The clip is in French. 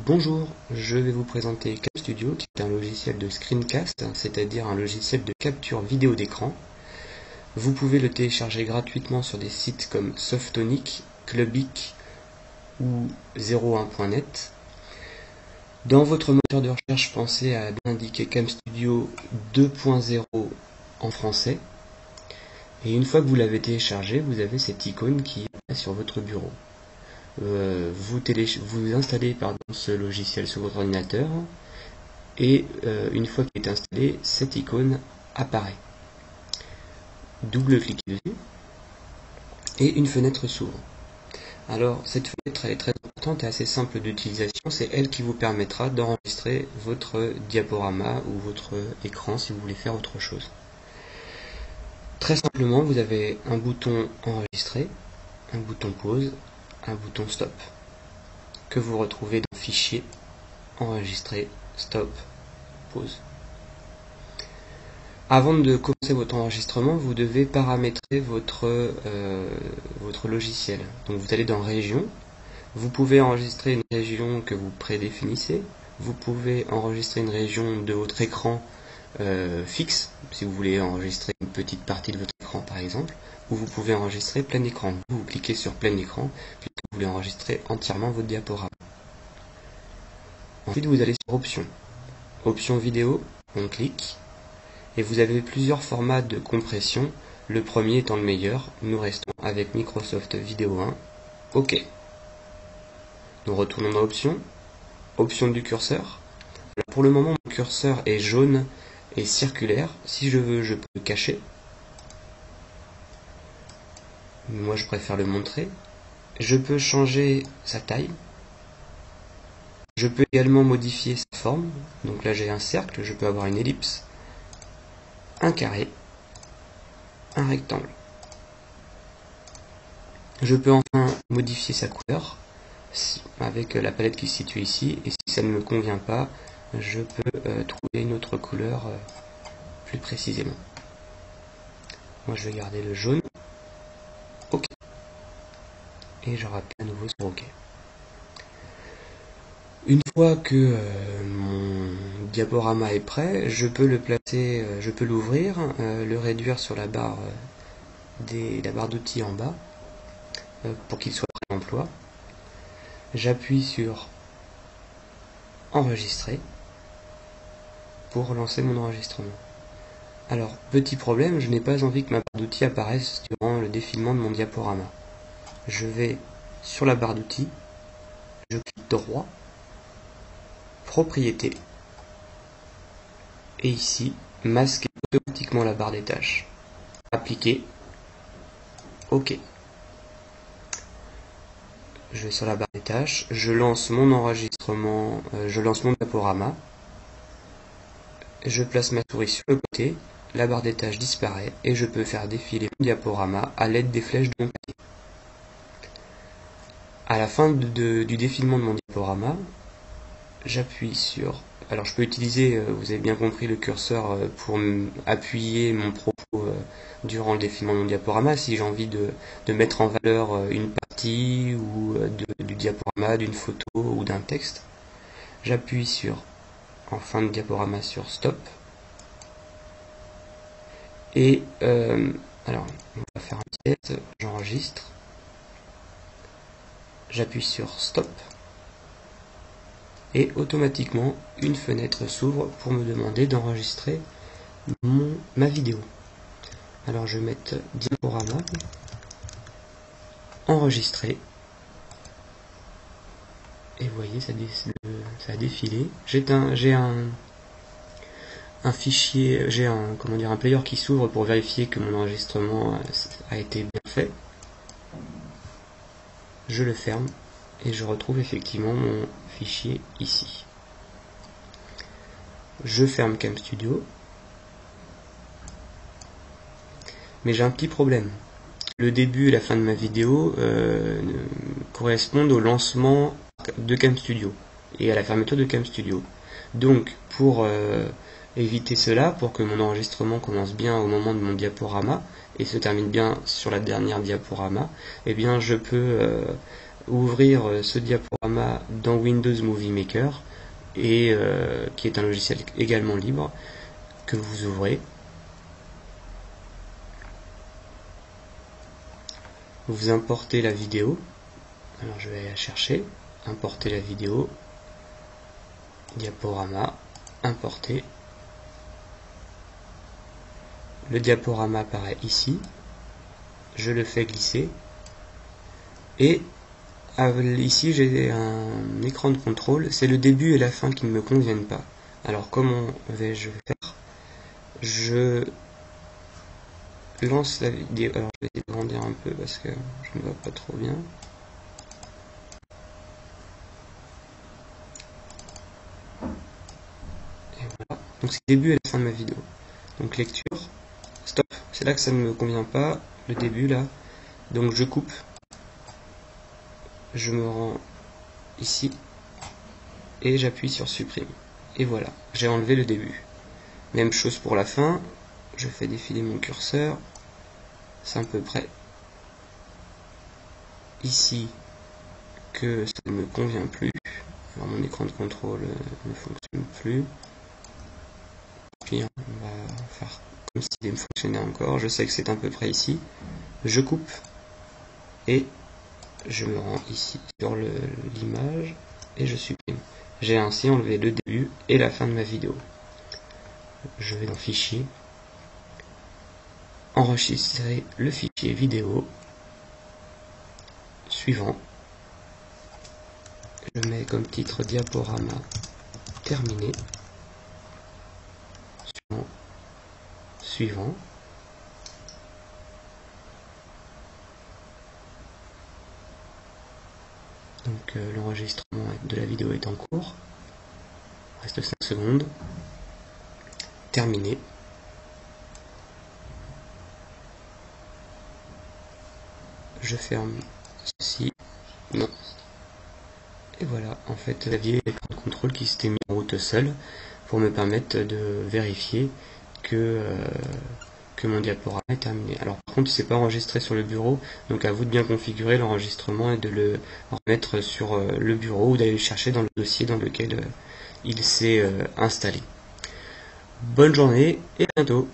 Bonjour, je vais vous présenter CapStudio qui est un logiciel de screencast, c'est-à-dire un logiciel de capture vidéo d'écran. Vous pouvez le télécharger gratuitement sur des sites comme Softonic, Clubic ou 01.net. Dans votre moteur de recherche, pensez à bien indiquer CapStudio 2.0 en français. Et une fois que vous l'avez téléchargé, vous avez cette icône qui est sur votre bureau. Vous installez ce logiciel sur votre ordinateur et une fois qu'il est installé, cette icône apparaît. Double-cliquez dessus et une fenêtre s'ouvre. Alors cette fenêtre elle est très importante et assez simple d'utilisation, c'est elle qui vous permettra d'enregistrer votre diaporama ou votre écran si vous voulez faire autre chose. Très simplement, vous avez un bouton enregistrer, un bouton pause, un bouton stop que vous retrouvez dans Fichier, Enregistrer, Stop, Pause. Avant de commencer votre enregistrement, vous devez paramétrer votre logiciel. Donc vous allez dans Région, vous pouvez enregistrer une région que vous prédéfinissez, vous pouvez enregistrer une région de votre écran fixe, si vous voulez enregistrer une petite partie de votre écran par exemple, ou vous pouvez enregistrer plein écran. Vous cliquez sur plein écran, puis vous voulez enregistrer entièrement votre diaporama. Ensuite vous allez sur Options. Options vidéo, on clique, et vous avez plusieurs formats de compression, le premier étant le meilleur. Nous restons avec Microsoft Video 1, OK. Nous retournons dans Options, Options du curseur. Alors pour le moment mon curseur est jaune et circulaire, si je veux je peux le cacher. Moi je préfère le montrer. Je peux changer sa taille. Je peux également modifier sa forme. Donc là j'ai un cercle, je peux avoir une ellipse, un carré, un rectangle. Je peux enfin modifier sa couleur avec la palette qui se situe ici. Et si ça ne me convient pas, je peux trouver une autre couleur plus précisément. Moi je vais garder le jaune. OK. Et je rappelle à nouveau sur OK. Une fois que mon diaporama est prêt, je peux le placer, je peux l'ouvrir, le réduire sur la barre d'outils en bas pour qu'il soit prêt à l'emploi. J'appuie sur Enregistrer pour lancer mon enregistrement. Alors, petit problème, je n'ai pas envie que ma barre d'outils apparaisse durant le défilement de mon diaporama. Je vais sur la barre d'outils, je clique droit, Propriétés, et ici, masquer automatiquement la barre des tâches. Appliquer, OK. Je vais sur la barre des tâches, je lance mon enregistrement, je lance mon diaporama, je place ma souris sur le côté, la barre des tâches disparaît et je peux faire défiler mon diaporama à l'aide des flèches de mon clavier. À la fin du défilement de mon diaporama, j'appuie sur... Alors je peux utiliser, vous avez bien compris, le curseur pour appuyer mon propos durant le défilement de mon diaporama, si j'ai envie de mettre en valeur une partie ou du diaporama, d'une photo ou d'un texte. J'appuie sur, en fin de diaporama, sur Stop. Et alors, on va faire un test, j'enregistre. J'appuie sur Stop. Et automatiquement, une fenêtre s'ouvre pour me demander d'enregistrer ma vidéo. Alors je vais mettre diaporama, enregistrer. Et vous voyez, ça a défilé. J'ai un fichier, j'ai un player qui s'ouvre pour vérifier que mon enregistrement a été bien fait. Je le ferme et je retrouve effectivement mon fichier ici. Je ferme CapStudio. Mais j'ai un petit problème. Le début et la fin de ma vidéo correspondent au lancement de CapStudio et à la fermeture de CapStudio. Donc pour éviter cela, pour que mon enregistrement commence bien au moment de mon diaporama et se termine bien sur la dernière diaporama, eh bien je peux ouvrir ce diaporama dans Windows Movie Maker, et qui est un logiciel également libre que vous ouvrez. Vous importez la vidéo. Alors je vais la chercher. Importer la vidéo. Diaporama. Importer. Le diaporama apparaît ici. Je le fais glisser. Et ici j'ai un écran de contrôle. C'est le début et la fin qui ne me conviennent pas. Alors comment vais-je faire? Je lance la vidéo. Alors je vais essayer de grandir un peu parce que je ne vois pas trop bien. Et voilà. Donc c'est le début et la fin de ma vidéo. Donc lecture. Stop. C'est là que ça ne me convient pas. Le début là. Donc je coupe. Je me rends ici. Et j'appuie sur supprime. Et voilà. J'ai enlevé le début. Même chose pour la fin. Je fais défiler mon curseur. C'est à peu près ici que ça ne me convient plus. Alors mon écran de contrôle ne fonctionne plus. Puis on va faire comme s'il fonctionnait encore. Je sais que c'est à peu près ici. Je coupe et je me rends ici sur l'image et je supprime. J'ai ainsi enlevé le début et la fin de ma vidéo. Je vais dans Fichier, enregistrer le fichier vidéo. Suivant. Je mets comme titre diaporama terminé. Suivant. Donc l'enregistrement de la vidéo est en cours. Il reste 5 secondes. Terminé. Je ferme ceci. Non. Et voilà, en fait, l'aviez l'écran de contrôle qui s'était mis en route seul pour me permettre de vérifier que mon diaporama est terminé. Alors par contre, il ne s'est pas enregistré sur le bureau, donc à vous de bien configurer l'enregistrement et de le remettre sur le bureau ou d'aller le chercher dans le dossier dans lequel il s'est installé. Bonne journée et à bientôt.